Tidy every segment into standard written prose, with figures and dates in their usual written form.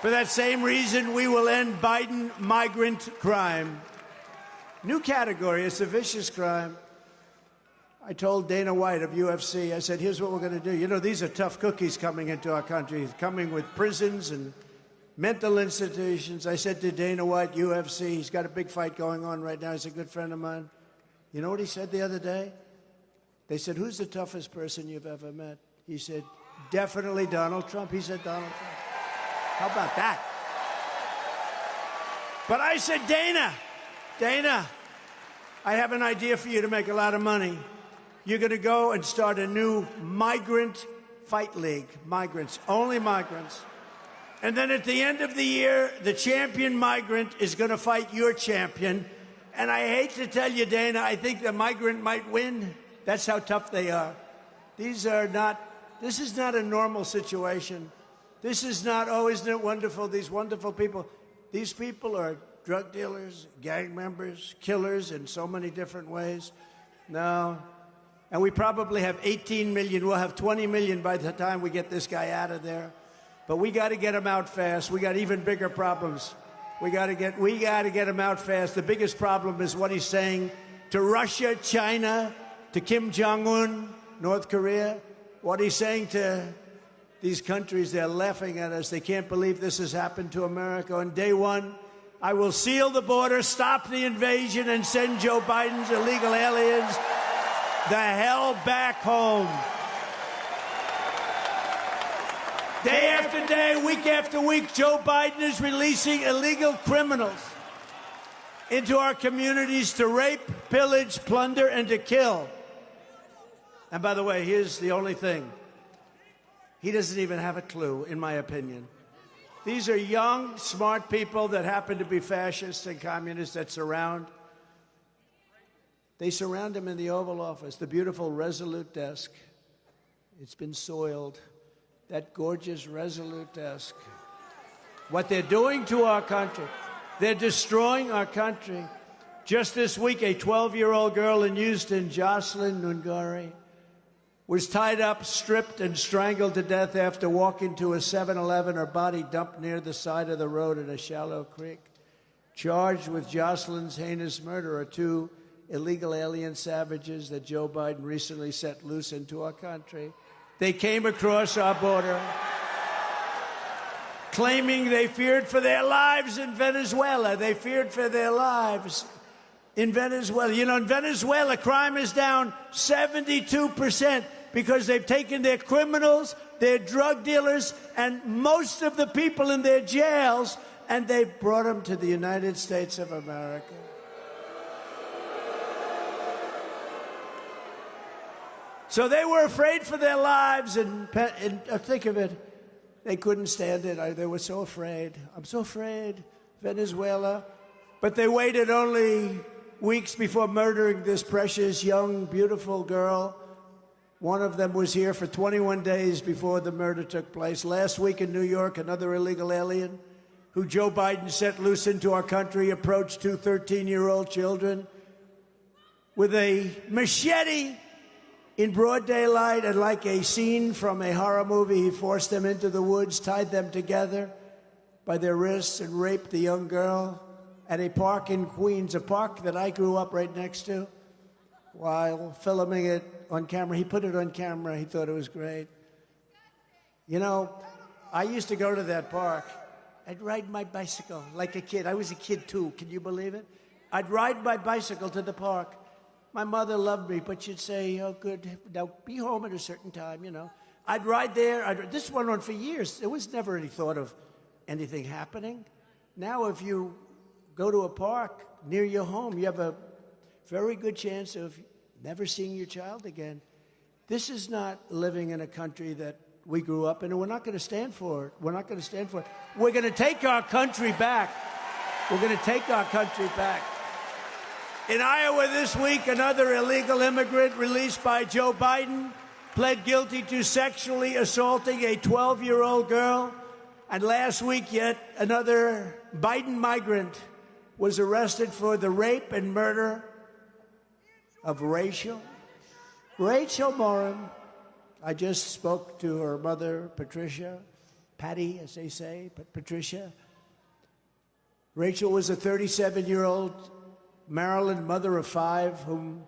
For that same reason, we will end Biden migrant crime. New category, it's a vicious crime. I told Dana White of UFC, I said, here's what we're going to do. You know, these are tough cookies coming into our country, coming with prisons and mental institutions. I said to Dana White, UFC, he's got a big fight going on right now. He's a good friend of mine. You know what he said the other day? They said, who's the toughest person you've ever met? He said, definitely Donald Trump. He said, Donald Trump. How about that? But I said, Dana, I have an idea for you to make a lot of money. You're going to go and start a new migrant fight league. Migrants, only migrants. And then at the end of the year, the champion migrant is going to fight your champion. And I hate to tell you, Dana, I think the migrant might win. That's how tough they are. This is not a normal situation. This is not, oh, isn't it wonderful, these wonderful people. These people are drug dealers, gang members, killers in so many different ways. No. And we probably have 18 million. We'll have 20 million by the time we get this guy out of there. But we got to get him out fast. We got even bigger problems. We got to get him out fast. The biggest problem is what he's saying to Russia, China, to Kim Jong-un, North Korea. What he's saying to these countries, they're laughing at us. They can't believe this has happened to America. On day one, I will seal the border, stop the invasion, and send Joe Biden's illegal aliens the hell back home. Day after day, week after week, Joe Biden is releasing illegal criminals into our communities to rape, pillage, plunder, and to kill. And by the way, here's the only thing. He doesn't even have a clue, in my opinion. These are young, smart people that happen to be fascists and communists that They surround him in the Oval Office, the beautiful Resolute desk. It's been soiled. That gorgeous Resolute desk. What they're doing to our country, they're destroying our country. Just this week, a 12-year-old girl in Houston, Jocelyn Nungari, was tied up, stripped, and strangled to death after walking to a 7-Eleven, her body dumped near the side of the road in a shallow creek. Charged with Jocelyn's heinous murder are two illegal alien savages that Joe Biden recently set loose into our country. They came across our border, claiming they feared for their lives in Venezuela. They feared for their lives in Venezuela. You know, in Venezuela, crime is down 72%. Because they've taken their criminals, their drug dealers, and most of the people in their jails, and they've brought them to the United States of America. So they were afraid for their lives, and think of it, they couldn't stand it. They were so afraid. I'm so afraid, Venezuela. But they waited only weeks before murdering this precious, young, beautiful girl. One of them was here for 21 days before the murder took place. Last week in New York, another illegal alien who Joe Biden set loose into our country approached two 13-year-old children with a machete in broad daylight, and like a scene from a horror movie, he forced them into the woods, tied them together by their wrists, and raped the young girl at a park in Queens, a park that I grew up right next to. While filming it on camera, he put it on camera. He thought it was great. You know, I used to go to that park. I'd ride my bicycle like a kid. I was a kid, too. Can you believe it? I'd ride my bicycle to the park. My mother loved me, but she'd say, oh, good, now be home at a certain time, you know. I'd ride there. This went on for years. There was never any thought of anything happening. Now, if you go to a park near your home, you have a very good chance of never seeing your child again. This is not living in a country that we grew up in, and we're not going to stand for it. We're not going to stand for it. We're going to take our country back. We're going to take our country back. In Iowa this week, another illegal immigrant released by Joe Biden pled guilty to sexually assaulting a 12-year-old girl. And last week, yet another Biden migrant was arrested for the rape and murder of Rachel Morin. I just spoke to her mother, Patricia. Patty, as they say, but Patricia. Rachel was a 37-year-old Maryland mother of 5 whom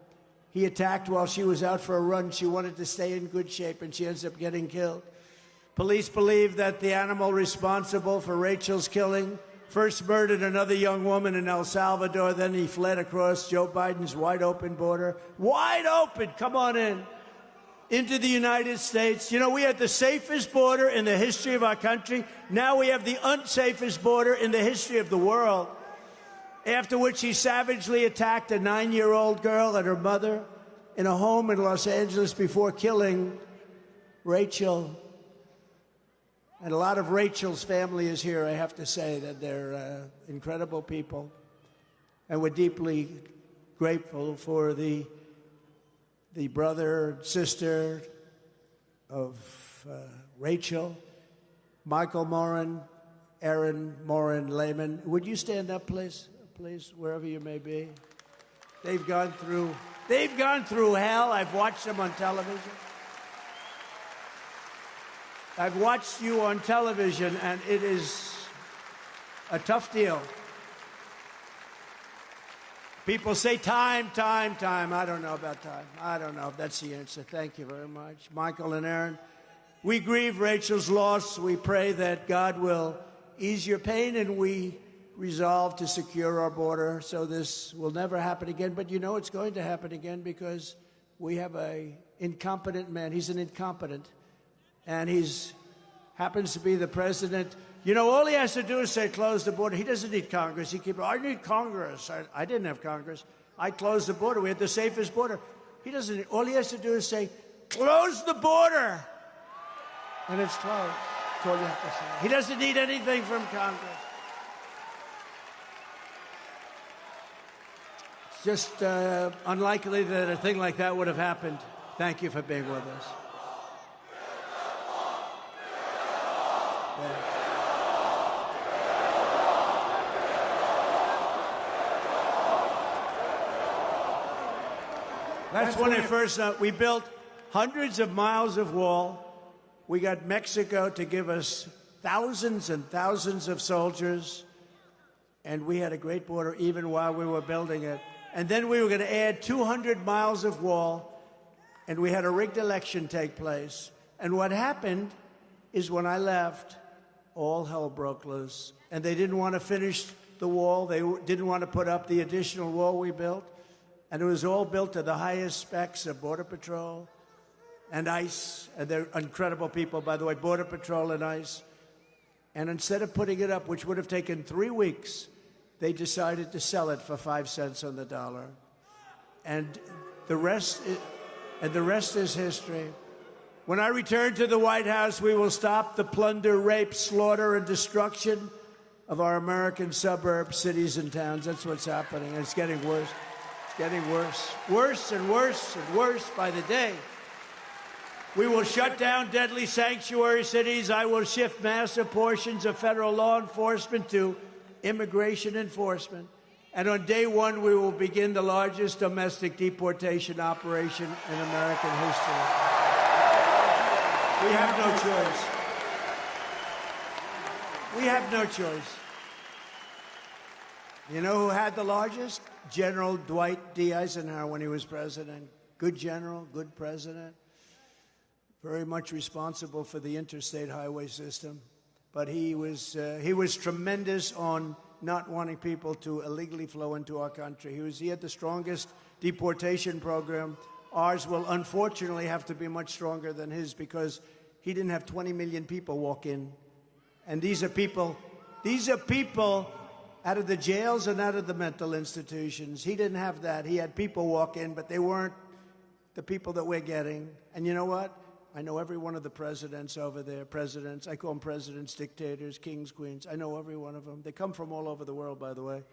he attacked while she was out for a run. She wanted to stay in good shape, and she ends up getting killed. Police believe that the animal responsible for Rachel's killing first murdered another young woman in El Salvador. Then he fled across Joe Biden's wide-open border. Wide open! Come on in. Into the United States. You know, we had the safest border in the history of our country. Now we have the unsafest border in the history of the world. After which he savagely attacked a 9-year-old girl and her mother in a home in Los Angeles before killing Rachel. And a lot of Rachel's family is here. I have to say that they're incredible people. And we're deeply grateful for the brother and sister of Rachel, Michael Morin, Aaron Morin Lehman. Would you stand up, please? Please, wherever you may be. They've gone through hell. I've watched them on television. I've watched you on television, and it is a tough deal. People say time. I don't know about time. I don't know if that's the answer. Thank you very much. Michael and Aaron, we grieve Rachel's loss. We pray that God will ease your pain, and we resolve to secure our border so this will never happen again. But you know it's going to happen again because we have an incompetent man. He's an incompetent, and he's happens to be the president. You know, all he has to do is say, close the border. He doesn't need Congress. I need Congress. I didn't have Congress. I closed the border. We had the safest border. All he has to do is say, close the border. And it's closed. That's all you have to say. He doesn't need anything from Congress. It's just unlikely that a thing like that would have happened. Thank you for being with us. Yeah. That's when it first, we built hundreds of miles of wall. We got Mexico to give us thousands and thousands of soldiers. And we had a great border even while we were building it. And then we were going to add 200 miles of wall. And we had a rigged election take place. And what happened is when I left, all hell broke loose. And they didn't want to finish the wall. They didn't want to put up the additional wall we built. And it was all built to the highest specs of Border Patrol and ICE. And they're incredible people, by the way, Border Patrol and ICE. And instead of putting it up, which would have taken 3 weeks, they decided to sell it for 5 cents on the dollar. And the rest is history. When I return to the White House, we will stop the plunder, rape, slaughter, and destruction of our American suburbs, cities, and towns. That's what's happening. And it's getting worse. It's getting worse. Worse and worse and worse by the day. We will shut down deadly sanctuary cities. I will shift massive portions of federal law enforcement to immigration enforcement. And on day one, we will begin the largest domestic deportation operation in American history. We have no choice. We have no choice. You know who had the largest? General Dwight D. Eisenhower when he was president. Good general, good president. Very much responsible for the interstate highway system. But he was tremendous on not wanting people to illegally flow into our country. He had the strongest deportation program. Ours will unfortunately have to be much stronger than his because he didn't have 20 million people walk in. And these are people out of the jails and out of the mental institutions. He didn't have that. He had people walk in, but they weren't the people that we're getting. And you know what? I know every one of the presidents over there, presidents. I call them presidents, dictators, kings, queens. I know every one of them. They come from all over the world, by the way.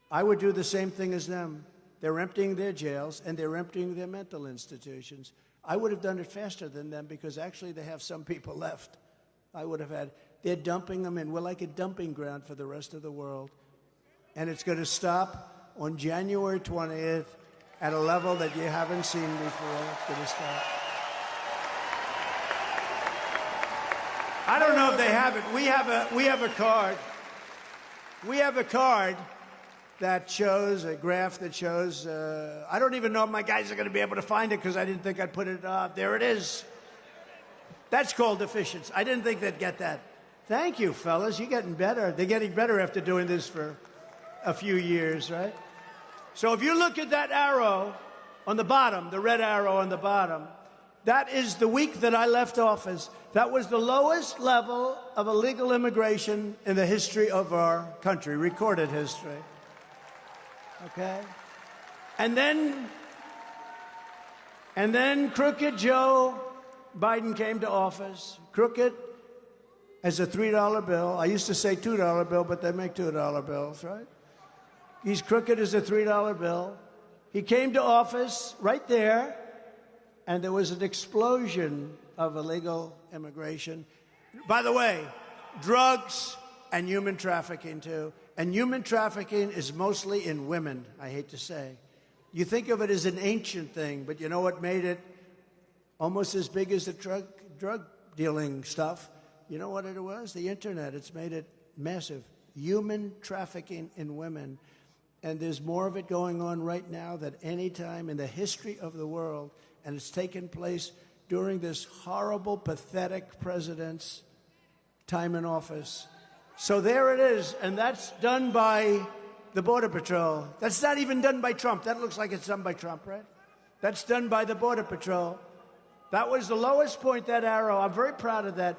I would do the same thing as them. They're emptying their jails, and they're emptying their mental institutions. I would have done it faster than them because actually they have some people left. They're dumping them in. We're like a dumping ground for the rest of the world. And it's going to stop on January 20th at a level that you haven't seen before. It's going to stop. I don't know if they have it. We have a card. We have a card that shows, a graph that shows, I don't even know if my guys are going to be able to find it because I didn't think I'd put it up. There it is. That's called efficiency. I didn't think they'd get that. Thank you, fellas. You're getting better. They're getting better after doing this for a few years, right? So if you look at that arrow on the bottom, the red arrow on the bottom, that is the week that I left office. That was the lowest level of illegal immigration in the history of our country, recorded history. Okay? And then Crooked Joe Biden came to office. Crooked as a $3 bill. I used to say $2 bill, but they make $2 bills, right? He's crooked as a $3 bill. He came to office right there, and there was an explosion of illegal immigration. By the way, drugs and human trafficking, too. And human trafficking is mostly in women, I hate to say. You think of it as an ancient thing, but you know what made it almost as big as the drug dealing stuff? You know what it was? The internet. It's made it massive. Human trafficking in women. And there's more of it going on right now than any time in the history of the world. And it's taken place during this horrible, pathetic president's time in office. So there it is. And that's done by the Border Patrol. That's not even done by Trump. That looks like it's done by Trump, right? That's done by the Border Patrol. That was the lowest point, that arrow. I'm very proud of that.